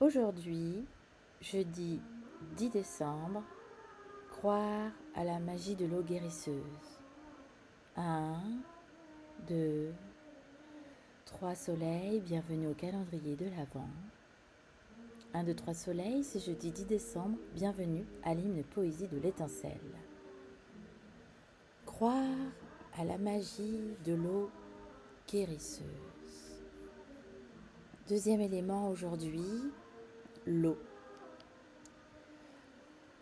Aujourd'hui, jeudi 10 décembre, croire à la magie de l'eau guérisseuse. 1, 2, 3 soleils, bienvenue au calendrier de l'Avent. 1, 2, 3 soleils, c'est jeudi 10 décembre, bienvenue à l'hymne poésie de l'étincelle. Croire à la magie de l'eau guérisseuse. Deuxième élément aujourd'hui, l'eau.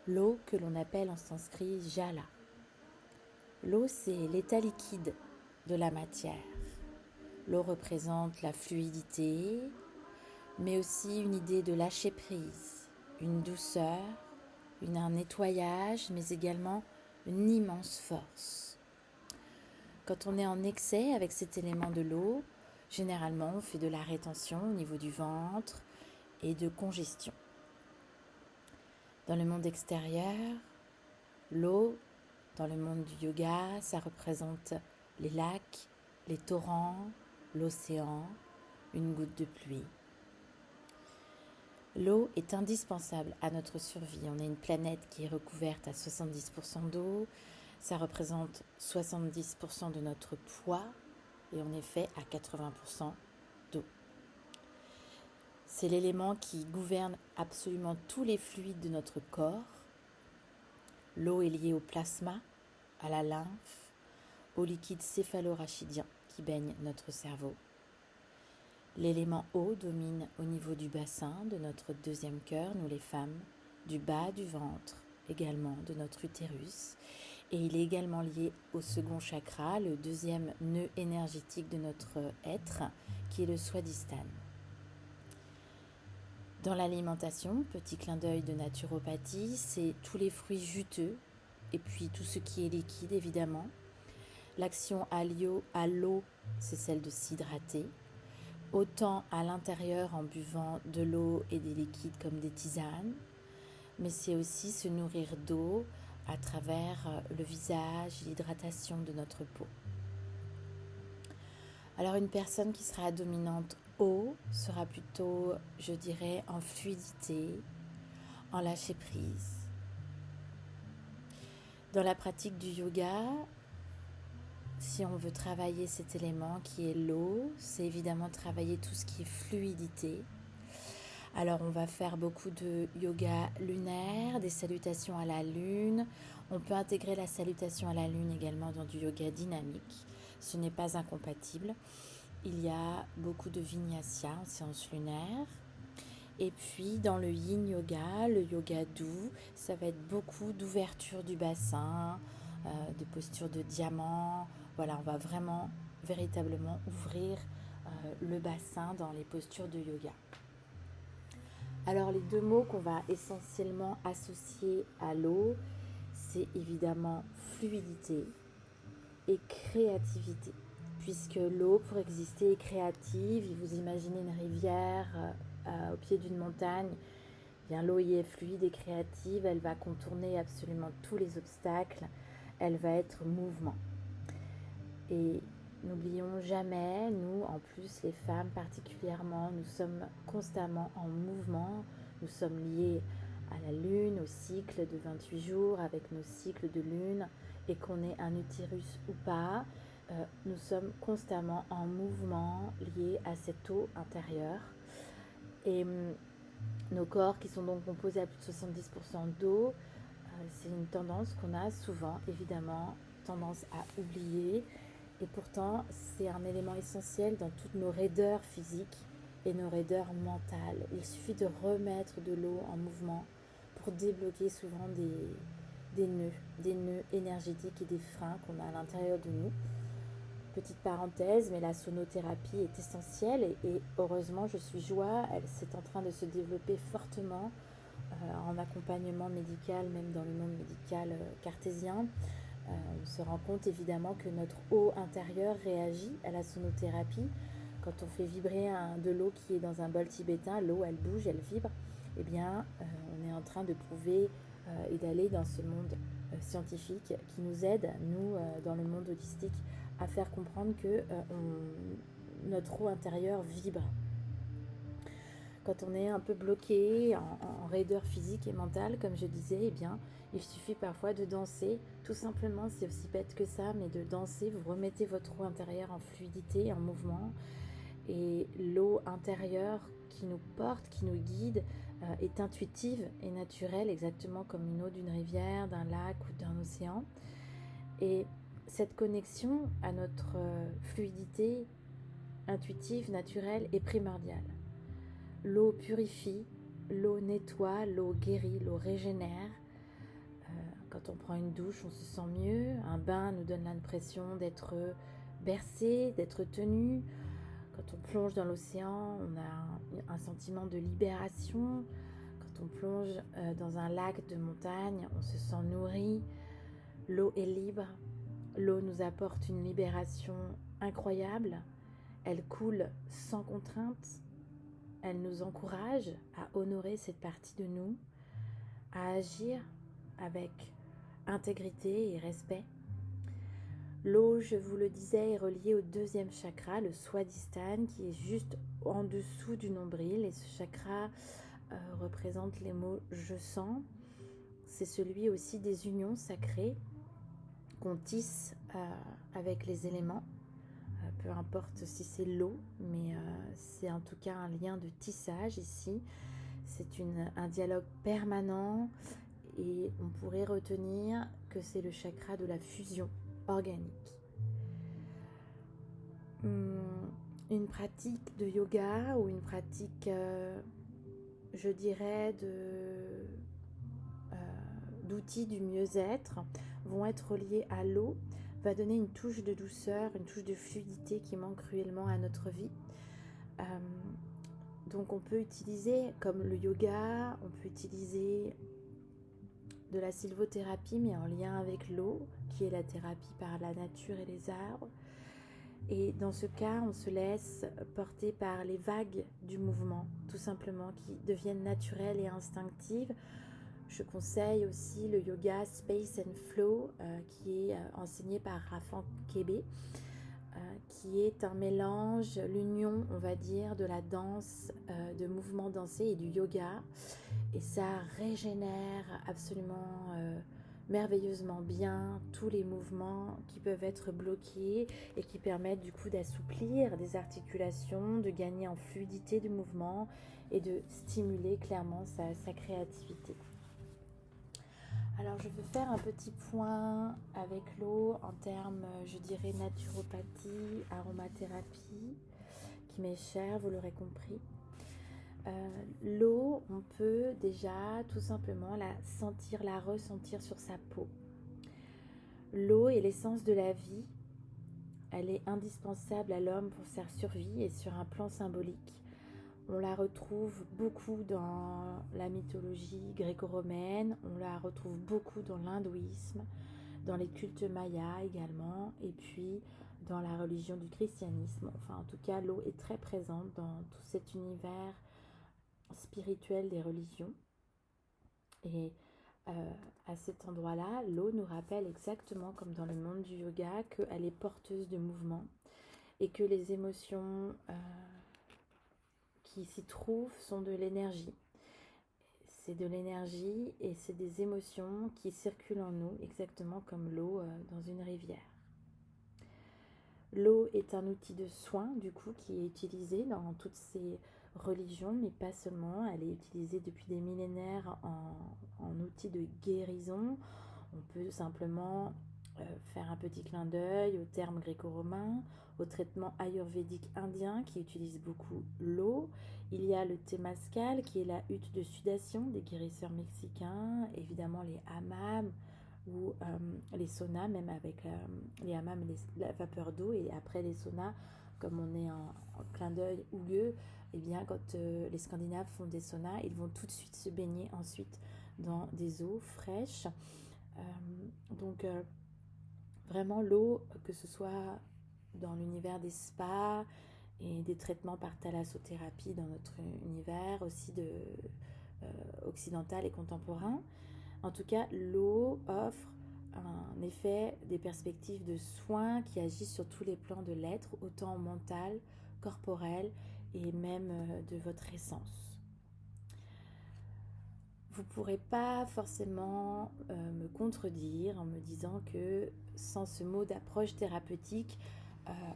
L'eau que l'on appelle en sanskrit jala. L'eau, c'est l'état liquide de la matière. L'eau représente la fluidité, mais aussi une idée de lâcher prise, une douceur, un nettoyage, mais également une immense force. Quand on est en excès avec cet élément de l'eau, généralement on fait de la rétention au niveau du ventre et de congestion. Dans le monde extérieur, l'eau, dans le monde du yoga, ça représente les lacs, les torrents, l'océan, une goutte de pluie. L'eau est indispensable à notre survie. On est une planète qui est recouverte à 70% d'eau. Ça représente 70% de notre poids et on est fait à 80% d'eau. C'est l'élément qui gouverne absolument tous les fluides de notre corps. L'eau est liée au plasma, à la lymphe, au liquide céphalorachidien qui baigne notre cerveau. L'élément eau domine au niveau du bassin, de notre deuxième cœur, nous les femmes, du bas du ventre, également de notre utérus. Et il est également lié au second chakra, le deuxième nœud énergétique de notre être, qui est le swadhisthana. Dans l'alimentation, petit clin d'œil de naturopathie, c'est tous les fruits juteux et puis tout ce qui est liquide évidemment. L'action à l'eau, c'est celle de s'hydrater, autant à l'intérieur en buvant de l'eau et des liquides comme des tisanes, mais c'est aussi se nourrir d'eau à travers le visage, l'hydratation de notre peau. Alors une personne qui sera dominante eau sera plutôt, je dirais, en fluidité, en lâcher prise. Dans la pratique du yoga, si on veut travailler cet élément qui est l'eau, c'est évidemment travailler tout ce qui est fluidité. Alors on va faire beaucoup de yoga lunaire, des salutations à la lune. On peut intégrer la salutation à la lune également dans du yoga dynamique. Ce n'est pas incompatible. Il y a beaucoup de vinyasa en séance lunaire. Et puis dans le yin yoga, le yoga doux, ça va être beaucoup d'ouverture du bassin, de posture de diamant. Voilà, on va vraiment, véritablement ouvrir le bassin dans les postures de yoga. Alors les deux mots qu'on va essentiellement associer à l'eau, c'est évidemment fluidité et créativité. Puisque l'eau, pour exister, est créative. Vous imaginez une rivière au pied d'une montagne. Bien, l'eau y est fluide et créative. Elle va contourner absolument tous les obstacles. Elle va être mouvement. Et n'oublions jamais, nous, en plus les femmes particulièrement, nous sommes constamment en mouvement. Nous sommes liés à la lune, au cycle de 28 jours, avec nos cycles de lune, et qu'on ait un utérus ou pas, nous sommes constamment en mouvement liés à cette eau intérieure. Et nos corps qui sont donc composés à plus de 70% d'eau, c'est une tendance qu'on a souvent, évidemment, tendance à oublier. Et pourtant, c'est un élément essentiel dans toutes nos raideurs physiques et nos raideurs mentales. Il suffit de remettre de l'eau en mouvement pour débloquer souvent des nœuds énergétiques et des freins qu'on a à l'intérieur de nous. Petite parenthèse, mais la sonothérapie est essentielle et heureusement, je suis joie, c'est en train de se développer fortement en accompagnement médical, même dans le monde médical cartésien. On se rend compte évidemment que notre eau intérieure réagit à la sonothérapie. Quand on fait vibrer de l'eau qui est dans un bol tibétain, l'eau elle bouge, elle vibre. Eh bien, on est en train de prouver et d'aller dans ce monde scientifique qui nous aide, nous, dans le monde holistique, à faire comprendre que notre eau intérieure vibre. Quand on est un peu bloqué en raideur physique et mentale, comme je disais, eh bien, il suffit parfois de danser. Tout simplement, c'est aussi bête que ça, mais de danser, vous remettez votre eau intérieure en fluidité, en mouvement. Et l'eau intérieure qui nous porte, qui nous guide, est intuitive et naturelle, exactement comme une eau d'une rivière, d'un lac ou d'un océan. Et cette connexion à notre fluidité intuitive, naturelle est primordiale. L'eau purifie, l'eau nettoie, l'eau guérit, l'eau régénère. Quand on prend une douche, on se sent mieux. Un bain nous donne l'impression d'être bercé, d'être tenu. Quand on plonge dans l'océan, on a un sentiment de libération. Quand on plonge dans un lac de montagne, on se sent nourri. L'eau est libre. L'eau nous apporte une libération incroyable. Elle coule sans contrainte. Elle nous encourage à honorer cette partie de nous, à agir avec intégrité et respect. L'eau, je vous le disais, est reliée au deuxième chakra, le Swadhisthana, qui est juste en dessous du nombril. Et ce chakra représente les mots « je sens ». C'est celui aussi des unions sacrées qu'on tisse avec les éléments. Peu importe si c'est l'eau, mais c'est en tout cas un lien de tissage ici. C'est un dialogue permanent et on pourrait retenir que c'est le chakra de la fusion organique. Une pratique de yoga ou une pratique, je dirais, d'outils du mieux-être vont être liés à l'eau, va donner une touche de douceur, une touche de fluidité qui manque cruellement à notre vie. Donc on peut utiliser, comme le yoga, on peut utiliser de la sylvothérapie, mais en lien avec l'eau, qui est la thérapie par la nature et les arbres. Et dans ce cas, on se laisse porter par les vagues du mouvement, tout simplement, qui deviennent naturelles et instinctives. Je conseille aussi le yoga Space and Flow, qui est enseigné par Rafan Kebe, qui est un mélange, l'union, on va dire, de la danse, de mouvement dansé et du yoga. Et ça régénère absolument merveilleusement bien tous les mouvements qui peuvent être bloqués et qui permettent du coup d'assouplir des articulations, de gagner en fluidité du mouvement et de stimuler clairement sa créativité. Alors je veux faire un petit point avec l'eau en termes, je dirais, naturopathie, aromathérapie, qui m'est chère, vous l'aurez compris. L'eau, on peut déjà tout simplement la sentir, la ressentir sur sa peau. L'eau est l'essence de la vie. Elle est indispensable à l'homme pour sa survie et sur un plan symbolique. On la retrouve beaucoup dans la mythologie gréco-romaine, on la retrouve beaucoup dans l'hindouisme, dans les cultes mayas également, et puis dans la religion du christianisme. Enfin, en tout cas, l'eau est très présente dans tout cet univers spirituel des religions. Et à cet endroit-là, l'eau nous rappelle exactement comme dans le monde du yoga qu'elle est porteuse de mouvement et que les émotions qui s'y trouvent sont de l'énergie. C'est de l'énergie et c'est des émotions qui circulent en nous, exactement comme l'eau dans une rivière. L'eau est un outil de soin, du coup, qui est utilisé dans toutes ces religions, mais pas seulement. Elle est utilisée depuis des millénaires en outil de guérison. On peut simplement faire un petit clin d'œil aux termes gréco-romains, au traitement ayurvédique indien qui utilise beaucoup l'eau. Il y a le temazcal qui est la hutte de sudation des guérisseurs mexicains, évidemment les hammams ou les saunas, même avec les hammams et la vapeur d'eau, et après les saunas, comme on est en clin d'œil hougueux, eh bien quand les Scandinaves font des saunas, ils vont tout de suite se baigner ensuite dans des eaux fraîches. Donc vraiment l'eau, que ce soit dans l'univers des spas et des traitements par thalassothérapie dans notre univers aussi occidental et contemporain. En tout cas, l'eau offre en effet des perspectives de soins qui agissent sur tous les plans de l'être, autant mental, corporel et même de votre essence. Vous ne pourrez pas forcément me contredire en me disant que sans ce mot d'approche thérapeutique,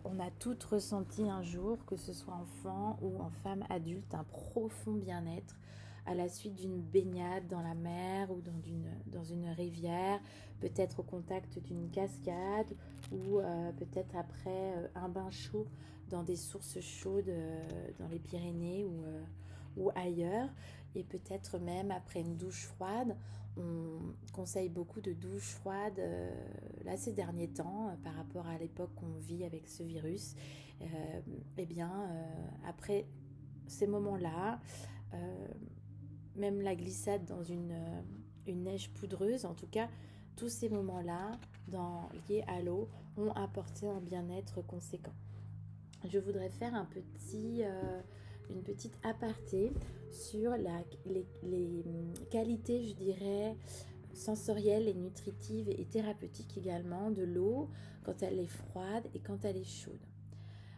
on a toutes ressenti un jour, que ce soit enfant ou en femme adulte, un profond bien-être à la suite d'une baignade dans la mer ou dans une rivière, peut-être au contact d'une cascade ou peut-être après un bain chaud dans des sources chaudes dans les Pyrénées ou ailleurs, et peut-être même après une douche froide. On conseille beaucoup de douches froides là ces derniers temps par rapport à l'époque qu'on vit avec ce virus. Après ces moments-là, euh, même la glissade dans une neige poudreuse, en tout cas, tous ces moments-là liés à l'eau ont apporté un bien-être conséquent. Je voudrais faire une petite aparté sur les qualités, je dirais, sensorielles et nutritives et thérapeutiques également de l'eau quand elle est froide et quand elle est chaude.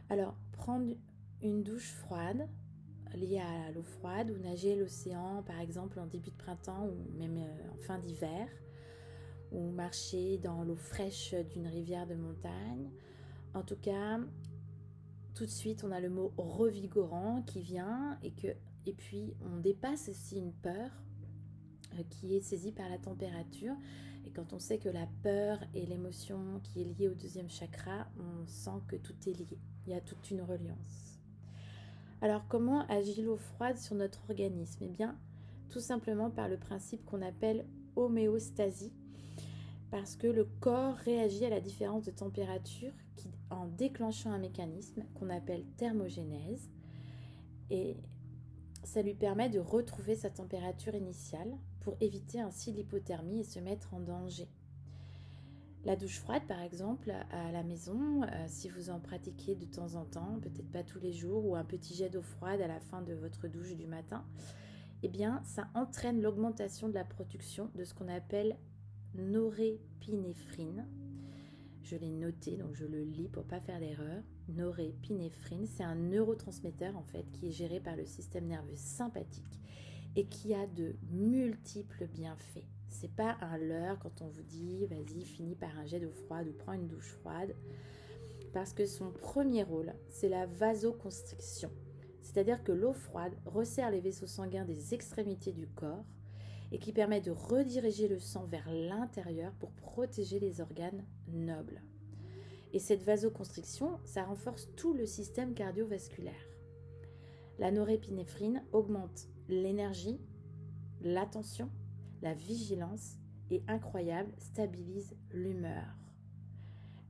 Alors, prendre une douche froide liée à l'eau froide ou nager à l'océan, par exemple en début de printemps ou même en fin d'hiver, ou marcher dans l'eau fraîche d'une rivière de montagne. En tout cas, tout de suite, on a le mot revigorant qui vient et puis on dépasse aussi une peur qui est saisie par la température. Et quand on sait que la peur est l'émotion qui est liée au deuxième chakra, on sent que tout est lié. Il y a toute une reliance. Alors, comment agit l'eau froide sur notre organisme? Eh bien, tout simplement par le principe qu'on appelle homéostasie, parce que le corps réagit à la différence de température en déclenchant un mécanisme qu'on appelle thermogénèse, et ça lui permet de retrouver sa température initiale pour éviter ainsi l'hypothermie et se mettre en danger. La douche froide, par exemple, à la maison, si vous en pratiquez de temps en temps, peut-être pas tous les jours, ou un petit jet d'eau froide à la fin de votre douche du matin, eh bien, ça entraîne l'augmentation de la production de ce qu'on appelle norépinéphrine. Je l'ai noté, donc je le lis pour pas faire d'erreur. Norépinéphrine, c'est un neurotransmetteur en fait qui est géré par le système nerveux sympathique et qui a de multiples bienfaits. C'est pas un leurre quand on vous dit vas-y, finis par un jet d'eau froide ou prends une douche froide, parce que son premier rôle, c'est la vasoconstriction. C'est-à-dire que l'eau froide resserre les vaisseaux sanguins des extrémités du corps et qui permet de rediriger le sang vers l'intérieur pour protéger les organes nobles. Et cette vasoconstriction, ça renforce tout le système cardiovasculaire. La norépinéphrine augmente l'énergie, l'attention, la vigilance et, incroyable, stabilise l'humeur.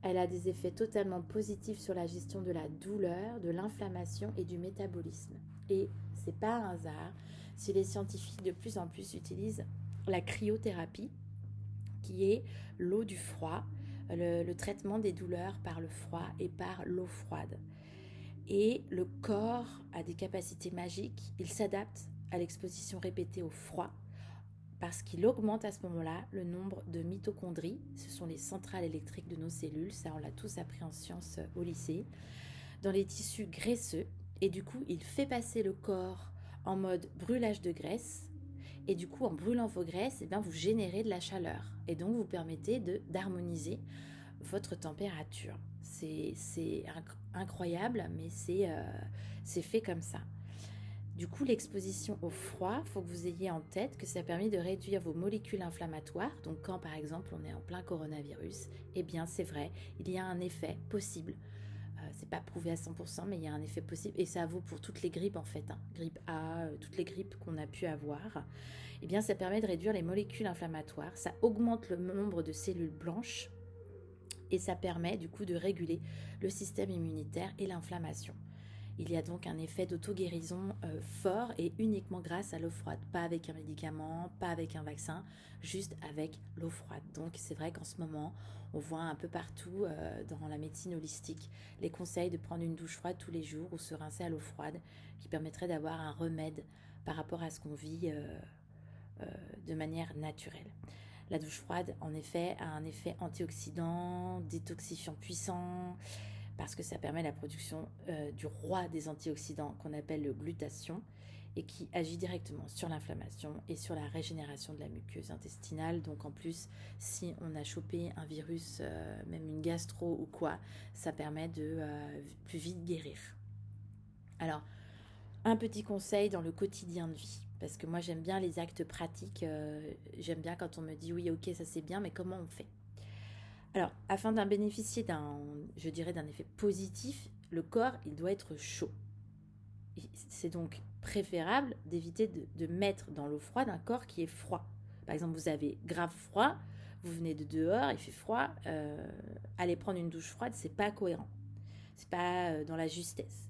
Elle a des effets totalement positifs sur la gestion de la douleur, de l'inflammation et du métabolisme. Et c'est pas un hasard si les scientifiques de plus en plus utilisent la cryothérapie, qui est l'eau du froid, le traitement des douleurs par le froid et par l'eau froide. Et le corps a des capacités magiques, il s'adapte à l'exposition répétée au froid parce qu'il augmente à ce moment-là le nombre de mitochondries, ce sont les centrales électriques de nos cellules, ça on l'a tous appris en sciences au lycée, dans les tissus graisseux, et du coup il fait passer le corps en mode brûlage de graisse, et du coup en brûlant vos graisses, eh bien, vous générez de la chaleur, et donc vous permettez d'harmoniser votre température. C'est incroyable, mais c'est fait comme ça. Du coup, l'exposition au froid, il faut que vous ayez en tête que ça permet de réduire vos molécules inflammatoires. Donc quand par exemple on est en plein coronavirus, eh bien c'est vrai, il y a un effet possible. C'est pas prouvé à 100%, mais il y a un effet possible. Et ça vaut pour toutes les grippes en fait. Grippe A, toutes les grippes qu'on a pu avoir. Eh bien ça permet de réduire les molécules inflammatoires. Ça augmente le nombre de cellules blanches. Et ça permet du coup de réguler le système immunitaire et l'inflammation. Il y a donc un effet d'auto-guérison fort et uniquement grâce à l'eau froide. Pas avec un médicament, pas avec un vaccin, juste avec l'eau froide. Donc c'est vrai qu'en ce moment, on voit un peu partout dans la médecine holistique les conseils de prendre une douche froide tous les jours ou se rincer à l'eau froide qui permettrait d'avoir un remède par rapport à ce qu'on vit de manière naturelle. La douche froide, en effet, a un effet antioxydant, détoxifiant puissant, parce que ça permet la production du roi des antioxydants qu'on appelle le glutathion. et qui agit directement sur l'inflammation et sur la régénération de la muqueuse intestinale. Donc en plus, si on a chopé un virus, même une gastro ou quoi, ça permet de plus vite guérir. Alors, un petit conseil dans le quotidien de vie, parce que moi j'aime bien les actes pratiques, j'aime bien quand on me dit oui ok ça c'est bien, mais comment on fait? Alors, afin d'en bénéficier je dirais d'un effet positif, le corps il doit être chaud. C'est donc préférable d'éviter de mettre dans l'eau froide un corps qui est froid. Par exemple, vous avez grave froid, vous venez de dehors, il fait froid, aller prendre une douche froide, c'est pas cohérent. C'est pas dans la justesse.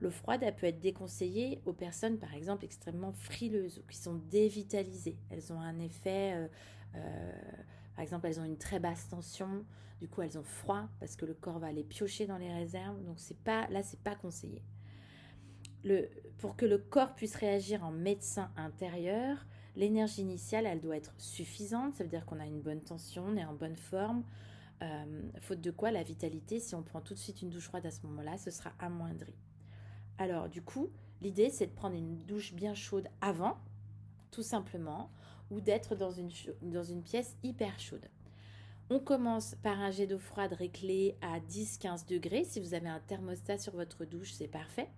L'eau froide, elle peut être déconseillée aux personnes, par exemple, extrêmement frileuses ou qui sont dévitalisées. Elles ont un effet, par exemple, elles ont une très basse tension, du coup, elles ont froid parce que le corps va aller piocher dans les réserves. Donc, c'est pas conseillé. Pour que le corps puisse réagir en médecin intérieur, l'énergie initiale, elle doit être suffisante. Ça veut dire qu'on a une bonne tension, on est en bonne forme. Faute de quoi, la vitalité, si on prend tout de suite une douche froide à ce moment-là, ce sera amoindri. Alors du coup, l'idée c'est de prendre une douche bien chaude avant, tout simplement, ou d'être dans une pièce hyper chaude. On commence par un jet d'eau froide réglé à 10-15 degrés. Si vous avez un thermostat sur votre douche, c'est parfait.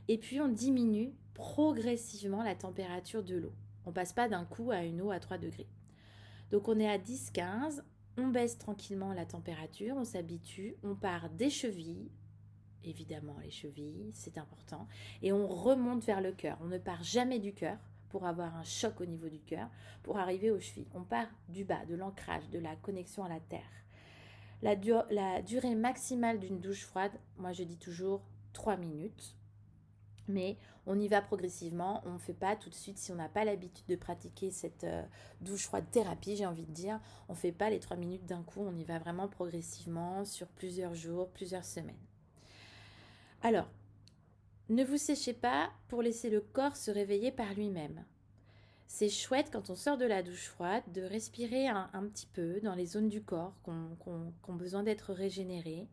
Et puis on diminue progressivement la température de l'eau. On passe pas d'un coup à une eau à 3 degrés. Donc on est à 10-15, on baisse tranquillement la température, on s'habitue, on part des chevilles, évidemment les chevilles, c'est important, et on remonte vers le cœur. On ne part jamais du cœur pour avoir un choc au niveau du cœur, pour arriver aux chevilles. On part du bas, de l'ancrage, de la connexion à la terre. La durée maximale d'une douche froide, moi je dis toujours 3 minutes. Mais on y va progressivement, on ne fait pas tout de suite, si on n'a pas l'habitude de pratiquer cette douche froide thérapie, j'ai envie de dire, on ne fait pas les 3 minutes d'un coup, on y va vraiment progressivement sur plusieurs jours, plusieurs semaines. Alors, ne vous séchez pas pour laisser le corps se réveiller par lui-même. C'est chouette quand on sort de la douche froide de respirer un petit peu dans les zones du corps qui ont besoin d'être régénérées.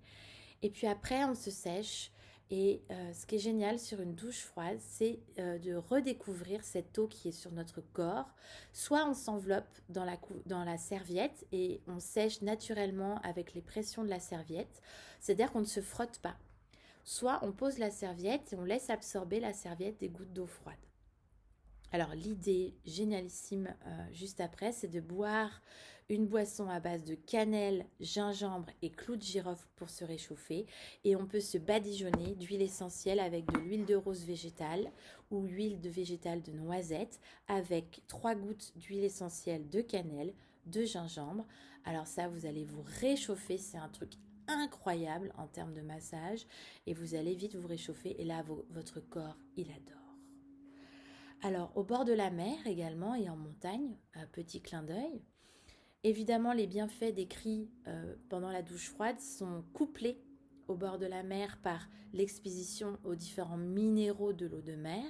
Et puis après, on se sèche. Et ce qui est génial sur une douche froide, c'est de redécouvrir cette eau qui est sur notre corps. Soit on s'enveloppe dans la serviette et on sèche naturellement avec les pressions de la serviette. C'est-à-dire qu'on ne se frotte pas. Soit on pose la serviette et on laisse absorber la serviette des gouttes d'eau froide. Alors l'idée génialissime juste après, c'est de boire une boisson à base de cannelle, gingembre et clous de girofle pour se réchauffer. Et on peut se badigeonner d'huile essentielle avec de l'huile de rose végétale ou huile de végétale de noisette avec 3 gouttes d'huile essentielle de cannelle, de gingembre. Alors ça, vous allez vous réchauffer, c'est un truc incroyable en termes de massage et vous allez vite vous réchauffer et là, votre corps, il adore. Alors, au bord de la mer également et en montagne, petit clin d'œil. Évidemment, les bienfaits décrits pendant la douche froide sont couplés au bord de la mer par l'exposition aux différents minéraux de l'eau de mer,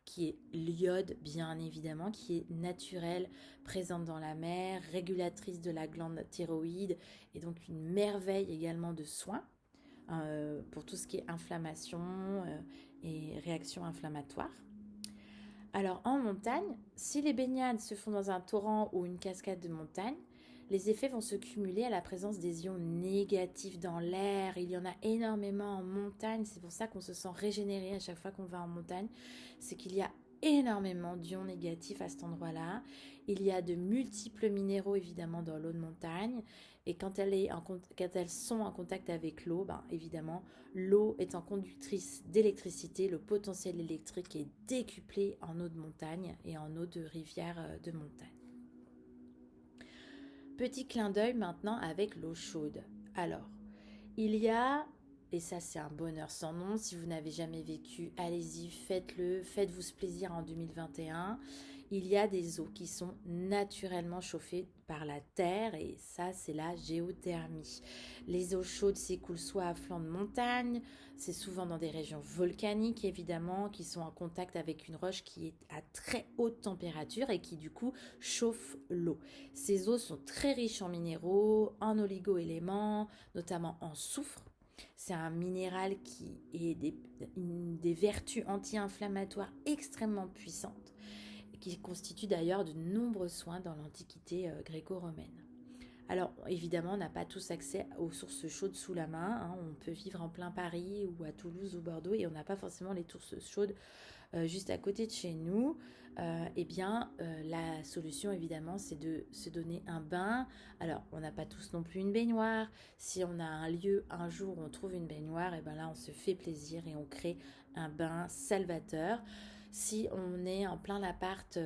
qui est l'iode bien évidemment, qui est naturelle, présente dans la mer, régulatrice de la glande thyroïde et donc une merveille également de soins pour tout ce qui est inflammation et réaction inflammatoire. Alors en montagne, si les baignades se font dans un torrent ou une cascade de montagne, les effets vont se cumuler à la présence des ions négatifs dans l'air. Il y en a énormément en montagne, c'est pour ça qu'on se sent régénéré à chaque fois qu'on va en montagne. C'est qu'il y a énormément d'ions négatifs à cet endroit-là. Il y a de multiples minéraux évidemment dans l'eau de montagne. Et quand elles sont en contact avec l'eau, évidemment, l'eau étant conductrice d'électricité, le potentiel électrique est décuplé en eau de montagne et en eau de rivière de montagne. Petit clin d'œil maintenant avec l'eau chaude. Alors, il y a, et ça c'est un bonheur sans nom, si vous n'avez jamais vécu, allez-y, faites-le, faites-vous ce plaisir en 2021. Il y a des eaux qui sont naturellement chauffées par la terre et ça c'est la géothermie. Les eaux chaudes s'écoulent soit à flanc de montagne, c'est souvent dans des régions volcaniques évidemment, qui sont en contact avec une roche qui est à très haute température et qui du coup chauffe l'eau. Ces eaux sont très riches en minéraux, en oligo-éléments, notamment en soufre. C'est un minéral qui a des vertus anti-inflammatoires extrêmement puissantes, qui constituent d'ailleurs de nombreux soins dans l'Antiquité gréco-romaine. Alors évidemment, on n'a pas tous accès aux sources chaudes sous la main, hein. On peut vivre en plein Paris ou à Toulouse ou Bordeaux et on n'a pas forcément les sources chaudes juste à côté de chez nous. La solution évidemment, c'est de se donner un bain. Alors on n'a pas tous non plus une baignoire. Si on a un lieu un jour où on trouve une baignoire, et bien là on se fait plaisir et on crée un bain salvateur. Si on est en plein appart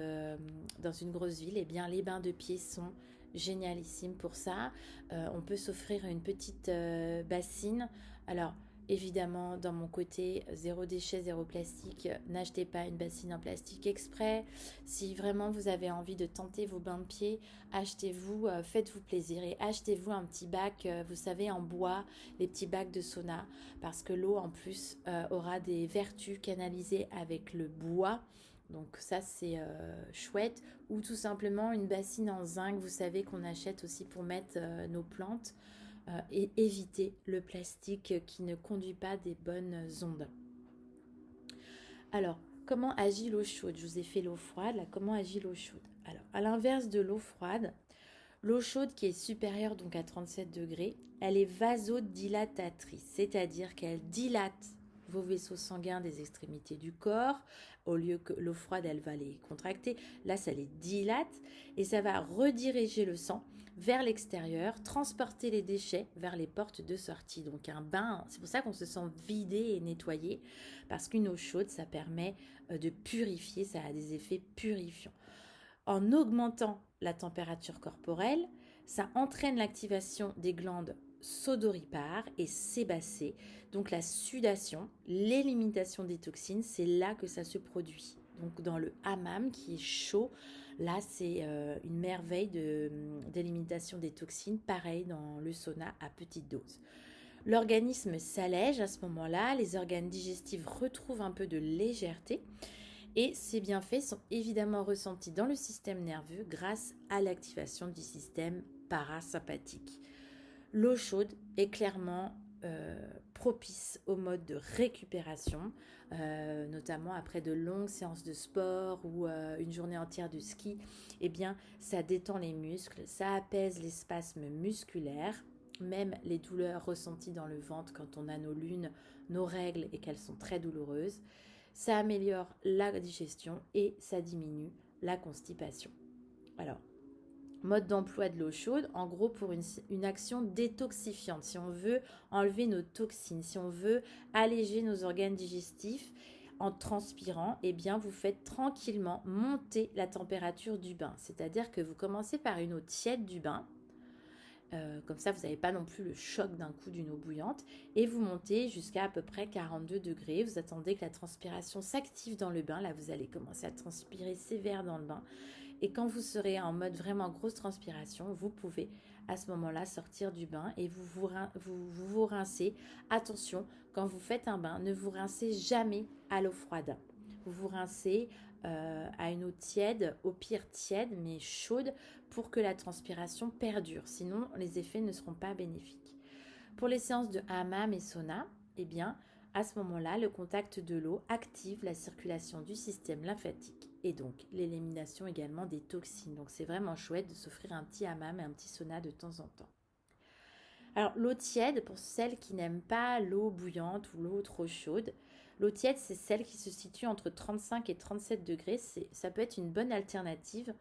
dans une grosse ville, et bien les bains de pieds sont génialissime pour ça. On peut s'offrir une petite bassine. Alors évidemment, dans mon côté zéro déchet, zéro plastique, n'achetez pas une bassine en plastique exprès. Si vraiment vous avez envie de tenter vos bains de pieds, achetez-vous, faites-vous plaisir et achetez-vous un petit bac, vous savez, en bois, les petits bacs de sauna, parce que l'eau en plus aura des vertus canalisées avec le bois. Donc ça c'est chouette. Ou tout simplement une bassine en zinc, vous savez, qu'on achète aussi pour mettre nos plantes. Et éviter le plastique qui ne conduit pas des bonnes ondes. Alors, comment agit l'eau chaude? Je vous ai fait l'eau froide, là, comment agit l'eau chaude? Alors, à l'inverse de l'eau froide, l'eau chaude qui est supérieure donc à 37 degrés, elle est vasodilatatrice, c'est-à-dire qu'elle dilate vos vaisseaux sanguins des extrémités du corps. Au lieu que l'eau froide, elle va les contracter. Là, ça les dilate et ça va rediriger le sang vers l'extérieur, transporter les déchets vers les portes de sortie. Donc un bain, c'est pour ça qu'on se sent vidé et nettoyé, parce qu'une eau chaude, ça permet de purifier, ça a des effets purifiants. En augmentant la température corporelle, ça entraîne l'activation des glandes sodoripares et sébacées. Donc la sudation, l'élimination des toxines, c'est là que ça se produit. Donc dans le hammam qui est chaud, là c'est une merveille d'élimination des toxines, pareil dans le sauna à petite dose. L'organisme s'allège à ce moment-là, les organes digestifs retrouvent un peu de légèreté et ces bienfaits sont évidemment ressentis dans le système nerveux grâce à l'activation du système parasympathique. L'eau chaude est clairement propice au mode de récupération, notamment après de longues séances de sport ou une journée entière de ski. Eh bien, ça détend les muscles, ça apaise les spasmes musculaires, même les douleurs ressenties dans le ventre quand on a nos lunes, nos règles et qu'elles sont très douloureuses. Ça améliore la digestion et ça diminue la constipation. Alors, mode d'emploi de l'eau chaude, en gros pour une action détoxifiante. Si on veut enlever nos toxines, si on veut alléger nos organes digestifs en transpirant, eh bien vous faites tranquillement monter la température du bain. C'est-à-dire que vous commencez par une eau tiède du bain. Comme ça, vous n'avez pas non plus le choc d'un coup d'une eau bouillante. Et vous montez jusqu'à à peu près 42 degrés. Vous attendez que la transpiration s'active dans le bain. Là, vous allez commencer à transpirer sévère dans le bain. Et quand vous serez en mode vraiment grosse transpiration, vous pouvez à ce moment-là sortir du bain et vous rincez. Attention, quand vous faites un bain, ne vous rincez jamais à l'eau froide. Vous vous rincez à une eau tiède, au pire tiède, mais chaude, pour que la transpiration perdure. Sinon, les effets ne seront pas bénéfiques. Pour les séances de hammam et sauna, eh bien, à ce moment-là, le contact de l'eau active la circulation du système lymphatique et donc l'élimination également des toxines. Donc c'est vraiment chouette de s'offrir un petit hammam et un petit sauna de temps en temps. Alors l'eau tiède, pour celles qui n'aiment pas l'eau bouillante ou l'eau trop chaude, l'eau tiède c'est celle qui se situe entre 35 et 37 degrés. Ça peut être une bonne alternative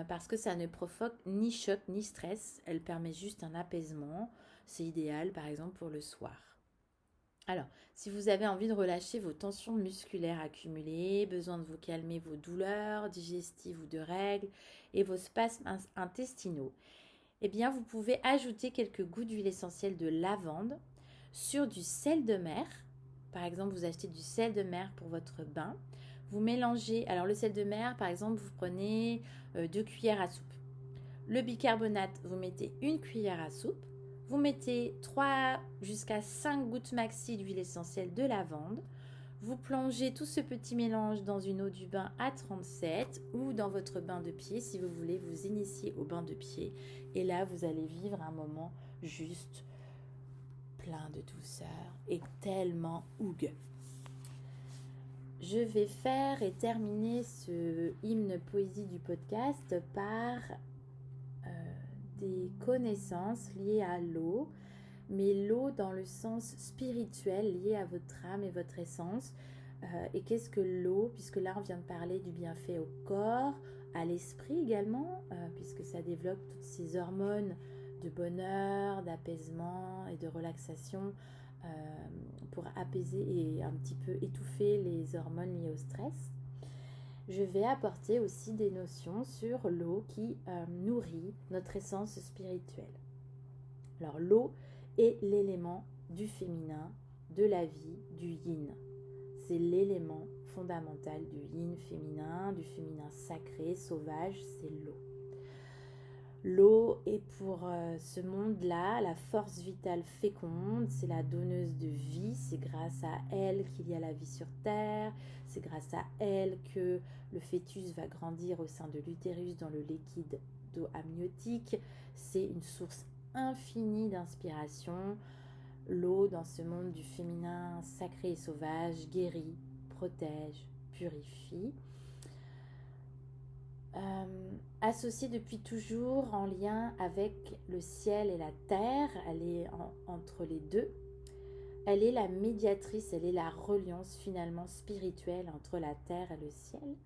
parce que ça ne provoque ni choc ni stress. Elle permet juste un apaisement. C'est idéal par exemple pour le soir. Alors, si vous avez envie de relâcher vos tensions musculaires accumulées, besoin de vous calmer vos douleurs digestives ou de règles et vos spasmes intestinaux, eh bien, vous pouvez ajouter quelques gouttes d'huile essentielle de lavande sur du sel de mer. Par exemple, vous achetez du sel de mer pour votre bain. Vous mélangez, alors le sel de mer, par exemple, vous prenez 2 cuillères à soupe. Le bicarbonate, vous mettez 1 cuillère à soupe. Vous mettez 3 jusqu'à 5 gouttes maxi d'huile essentielle de lavande. Vous plongez tout ce petit mélange dans une eau du bain à 37 ou dans votre bain de pied si vous voulez vous initier au bain de pied. Et là, vous allez vivre un moment juste plein de douceur et tellement ougue. Je vais faire et terminer ce hymne poésie du podcast par des connaissances liées à l'eau, mais l'eau dans le sens spirituel lié à votre âme et votre essence. Et qu'est-ce que l'eau? Puisque là on vient de parler du bienfait au corps, à l'esprit également, puisque ça développe toutes ces hormones de bonheur, d'apaisement et de relaxation pour apaiser et un petit peu étouffer les hormones liées au stress. Je vais apporter aussi des notions sur l'eau qui nourrit notre essence spirituelle. Alors l'eau est l'élément du féminin, de la vie, du yin. C'est l'élément fondamental du yin féminin, du féminin sacré, sauvage, c'est l'eau. L'eau est pour ce monde-là la force vitale féconde, c'est la donneuse de vie, c'est grâce à elle qu'il y a la vie sur Terre, c'est grâce à elle que le fœtus va grandir au sein de l'utérus dans le liquide d'eau amniotique, c'est une source infinie d'inspiration. L'eau dans ce monde du féminin sacré et sauvage guérit, protège, purifie. Associée depuis toujours en lien avec le ciel et la terre, elle est entre les deux. Elle est la médiatrice, elle est la reliance finalement spirituelle entre la terre et le ciel.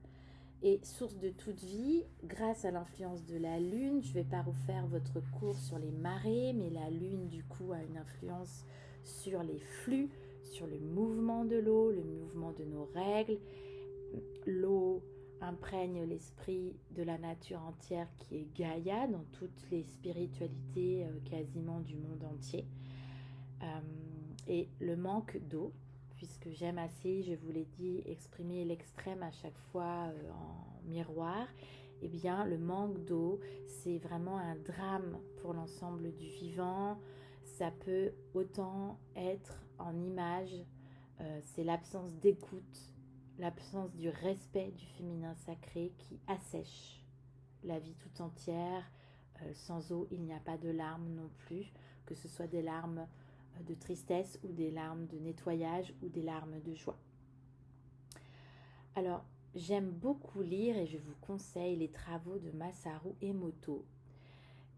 Et source de toute vie, grâce à l'influence de la lune, je ne vais pas refaire votre cours sur les marées, mais la lune du coup a une influence sur les flux, sur le mouvement de l'eau, le mouvement de nos règles. L'eau imprègne l'esprit de la nature entière qui est Gaïa dans toutes les spiritualités quasiment du monde entier. Et le manque d'eau, puisque j'aime assez, je vous l'ai dit, exprimer l'extrême à chaque fois en miroir, eh bien le manque d'eau, c'est vraiment un drame pour l'ensemble du vivant. Ça peut autant être en image, c'est l'absence d'écoute, l'absence du respect du féminin sacré qui assèche la vie tout entière. Sans eau, il n'y a pas de larmes non plus, que ce soit des larmes de tristesse ou des larmes de nettoyage ou des larmes de joie. Alors, j'aime beaucoup lire et je vous conseille les travaux de Masaru Emoto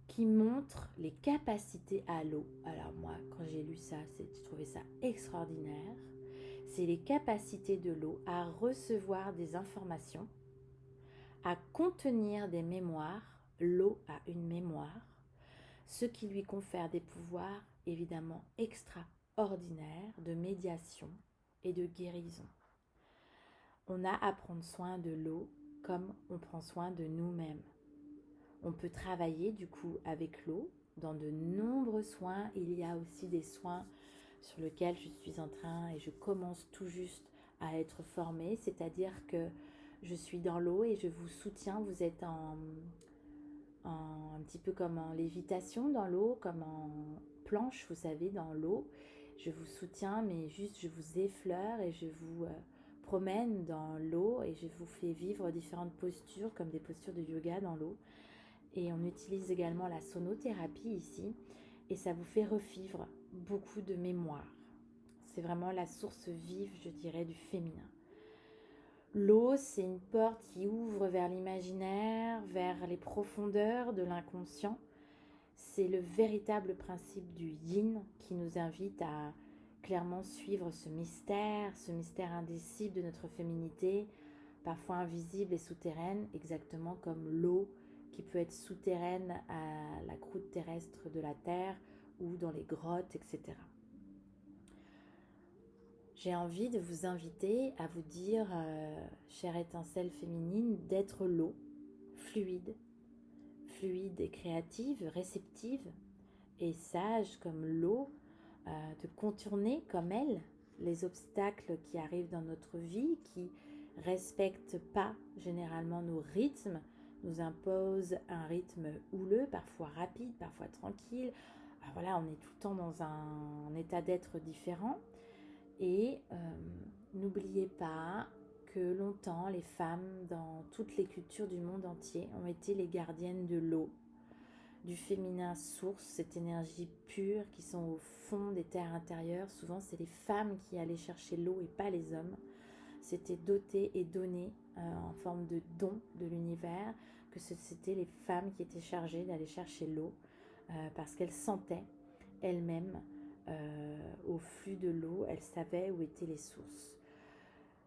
qui montrent les capacités à l'eau. Alors moi, quand j'ai lu ça, j'ai trouvé ça extraordinaire. C'est les capacités de l'eau à recevoir des informations, à contenir des mémoires. L'eau a une mémoire, ce qui lui confère des pouvoirs évidemment extraordinaires de médiation et de guérison. On a à prendre soin de l'eau comme on prend soin de nous-mêmes. On peut travailler du coup avec l'eau dans de nombreux soins. Il y a aussi des soins sur lesquels je suis en train et je commence tout juste à être formée, c'est-à-dire que je suis dans l'eau et je vous soutiens, vous êtes un petit peu comme en lévitation dans l'eau, comme en planche, vous savez, dans l'eau. Je vous soutiens, mais juste je vous effleure et je vous promène dans l'eau et je vous fais vivre différentes postures, comme des postures de yoga dans l'eau. Et on utilise également la sonothérapie ici et ça vous fait revivre beaucoup de mémoire. C'est vraiment la source vive, je dirais, du féminin. L'eau, c'est une porte qui ouvre vers l'imaginaire, vers les profondeurs de l'inconscient. C'est le véritable principe du yin qui nous invite à clairement suivre ce mystère indicible de notre féminité, parfois invisible et souterraine, exactement comme l'eau qui peut être souterraine à la croûte terrestre de la Terre ou dans les grottes, etc. J'ai envie de vous inviter à vous dire, chère étincelle féminine, d'être l'eau, fluide et créative, réceptive et sage comme l'eau, de contourner comme elle les obstacles qui arrivent dans notre vie, qui respectent pas généralement nos rythmes, nous imposent un rythme houleux, parfois rapide, parfois tranquille. Alors voilà, on est tout le temps dans un état d'être différent. Et n'oubliez pas que longtemps, les femmes dans toutes les cultures du monde entier ont été les gardiennes de l'eau. du féminin source, cette énergie pure qui sont au fond des terres intérieures. Souvent, c'est les femmes qui allaient chercher l'eau et pas les hommes. C'était doté et donné en forme de don de l'univers, que c'était les femmes qui étaient chargées d'aller chercher l'eau parce qu'elles sentaient elles-mêmes au flux de l'eau, elles savaient où étaient les sources.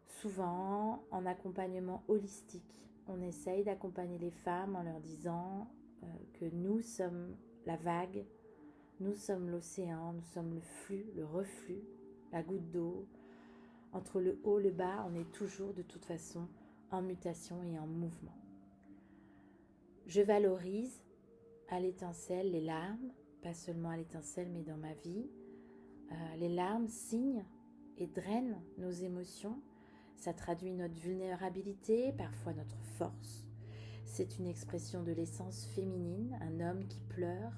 Souvent, en accompagnement holistique, on essaye d'accompagner les femmes en leur disant que nous sommes la vague, nous sommes l'océan, nous sommes le flux, le reflux, la goutte d'eau. Entre le haut et le bas, on est toujours de toute façon en mutation et en mouvement. Je valorise à l'étincelle les larmes, pas seulement à l'étincelle mais dans ma vie. Les larmes signent et drainent nos émotions. Ça traduit notre vulnérabilité, parfois notre force. C'est une expression de l'essence féminine. Un homme qui pleure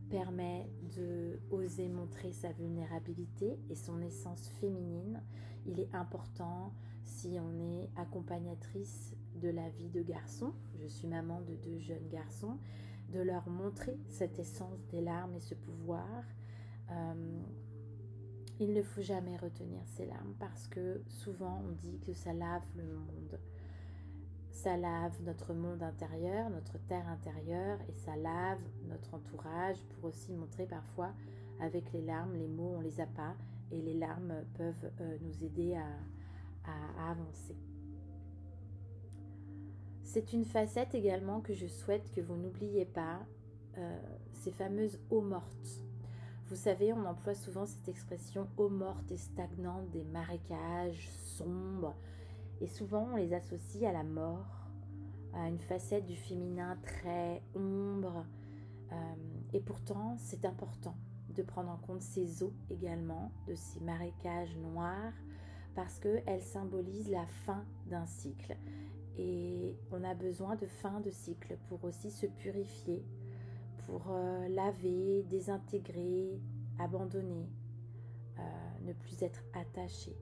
permet de oser montrer sa vulnérabilité et son essence féminine. Il est important, si on est accompagnatrice de la vie de garçons, je suis maman de 2 jeunes garçons, de leur montrer cette essence des larmes et ce pouvoir. Il ne faut jamais retenir ces larmes parce que souvent on dit que ça lave le monde. Ça lave notre monde intérieur, notre terre intérieure et ça lave notre entourage pour aussi montrer parfois avec les larmes, les mots on les a pas et les larmes peuvent nous aider à avancer. C'est une facette également que je souhaite que vous n'oubliez pas, ces fameuses eaux mortes. Vous savez, on emploie souvent cette expression eau morte et stagnante des marécages sombres. Et souvent, on les associe à la mort, à une facette du féminin très ombre. Et pourtant, c'est important de prendre en compte ces eaux également, de ces marécages noirs, parce qu'elles symbolisent la fin d'un cycle. Et on a besoin de fin de cycle pour aussi se purifier, pour laver, désintégrer, abandonner, ne plus être attaché.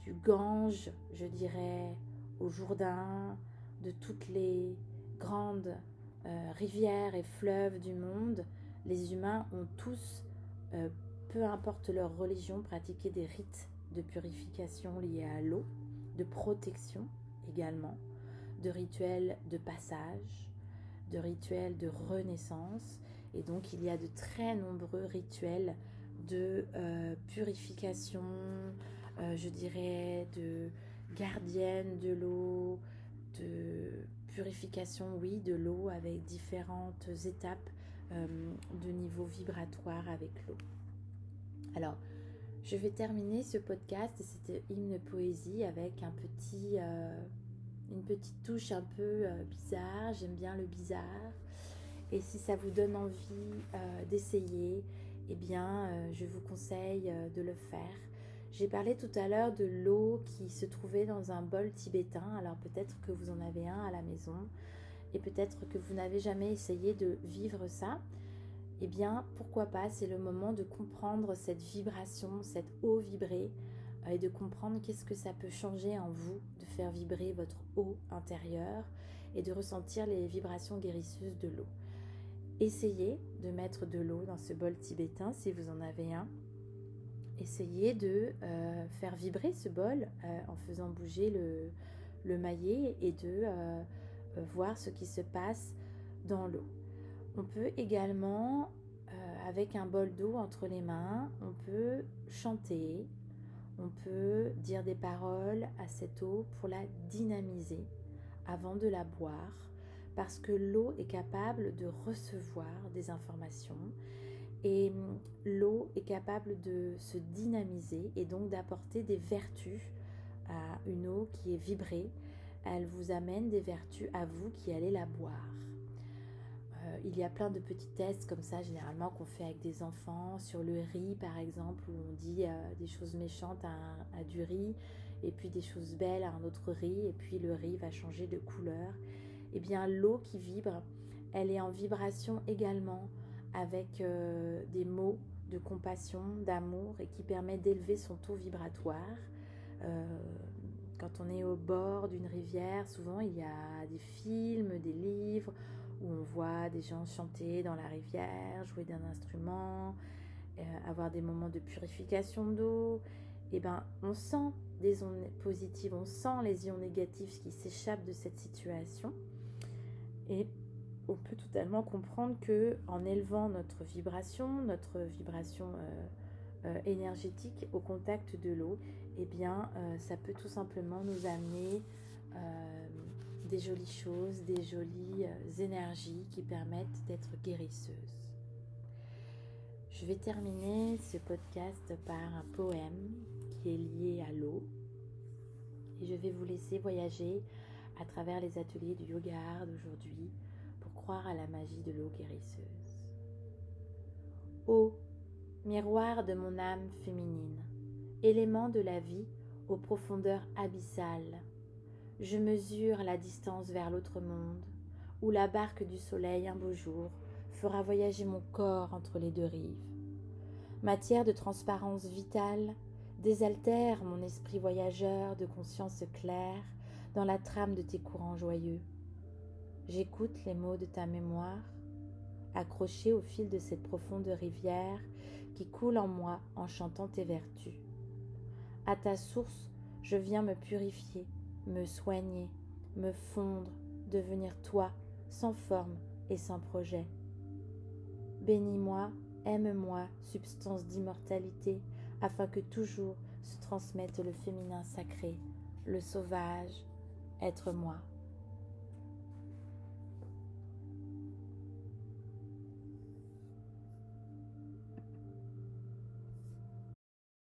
Du Gange, je dirais, au Jourdain, de toutes les grandes rivières et fleuves du monde, les humains ont tous, peu importe leur religion, pratiqué des rites de purification liés à l'eau, de protection également, de rituels de passage, de rituels de renaissance. Et donc il y a de très nombreux rituels de purification, je dirais de gardienne de l'eau, de purification, oui, de l'eau avec différentes étapes de niveau vibratoire avec l'eau. Alors, je vais terminer ce podcast et cette hymne poésie avec une petite touche un peu bizarre. J'aime bien le bizarre. Et si ça vous donne envie d'essayer, eh bien, je vous conseille de le faire. J'ai parlé tout à l'heure de l'eau qui se trouvait dans un bol tibétain. Alors peut-être que vous en avez un à la maison et peut-être que vous n'avez jamais essayé de vivre ça. Eh bien, pourquoi pas, c'est le moment de comprendre cette vibration, cette eau vibrée et de comprendre qu'est-ce que ça peut changer en vous, de faire vibrer votre eau intérieure et de ressentir les vibrations guérisseuses de l'eau. Essayez de mettre de l'eau dans ce bol tibétain si vous en avez un. Essayez de faire vibrer ce bol en faisant bouger le maillet et de voir ce qui se passe dans l'eau. On peut également, avec un bol d'eau entre les mains, on peut chanter, on peut dire des paroles à cette eau pour la dynamiser avant de la boire, parce que l'eau est capable de recevoir des informations et l'eau est capable de se dynamiser et donc d'apporter des vertus à une eau qui est vibrée. Elle vous amène des vertus à vous qui allez la boire. Il y a plein de petits tests comme ça généralement qu'on fait avec des enfants sur le riz par exemple, où on dit des choses méchantes à du riz et puis des choses belles à un autre riz et puis le riz va changer de couleur. Et bien l'eau qui vibre, elle est en vibration également avec des mots de compassion, d'amour et qui permet d'élever son taux vibratoire. Quand on est au bord d'une rivière, souvent il y a des films, des livres où on voit des gens chanter dans la rivière, jouer d'un instrument, avoir des moments de purification d'eau, et ben on sent des ondes positives, on sent les ions négatifs qui s'échappent de cette situation, et on peut totalement comprendre que en élevant notre vibration énergétique au contact de l'eau, eh bien ça peut tout simplement nous amener des jolies choses, des jolies énergies qui permettent d'être guérisseuses. Je vais terminer ce podcast par un poème qui est lié à l'eau, et je vais vous laisser voyager à travers les ateliers du Yoga Art d'aujourd'hui pour croire à la magie de l'eau guérisseuse. Eau, miroir de mon âme féminine, élément de la vie aux profondeurs abyssales, je mesure la distance vers l'autre monde, où la barque du soleil un beau jour fera voyager mon corps entre les deux rives. Matière de transparence vitale, désaltère mon esprit voyageur de conscience claire dans la trame de tes courants joyeux. J'écoute les mots de ta mémoire, accrochés au fil de cette profonde rivière qui coule en moi en chantant tes vertus. À ta source, je viens me purifier, me soigner, me fondre, devenir toi, sans forme et sans projet. Bénis-moi, aime-moi, substance d'immortalité, afin que toujours se transmette le féminin sacré, le sauvage, être moi.